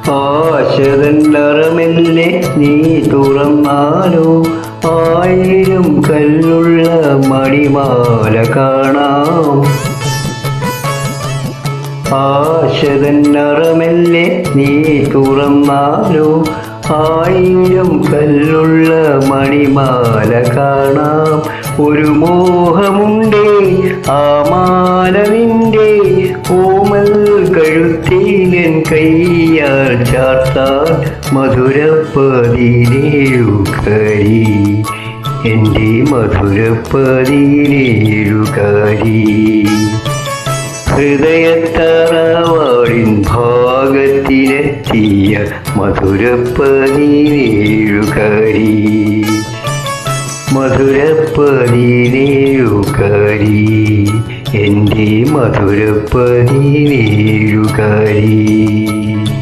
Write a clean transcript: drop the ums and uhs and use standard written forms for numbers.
ആശതന്നറമെല്ലെ നീ തുറന്നാലോ ആയിരം കല്ലുള്ള മണിമാല കാണാം. ആശതന്നറമെല്ലെ നീ തുറന്നാലോ ആയിരം കല്ലുള്ള മണിമാല കാണാം. ഒരു മോഹമുണ്ടേ ആ മാല നിന്റെ ഓമൽ കഴുത്തിലൻ കയ്യാൽ ചാർത്താൻ. മധുരപ്പതിനേഴുകാരി എൻ്റെ മധുരപ്പതിനേഴുകാരി. ഹൃദയത്തറവാടിൻ ഭാഗത്തിലെത്തിയ മധുരപ്പതിനേഴുകാരി. മധുരപ്പതിനേഴുകാരി എൻ്റെ മധുരപ്പതിനേഴുകാരി.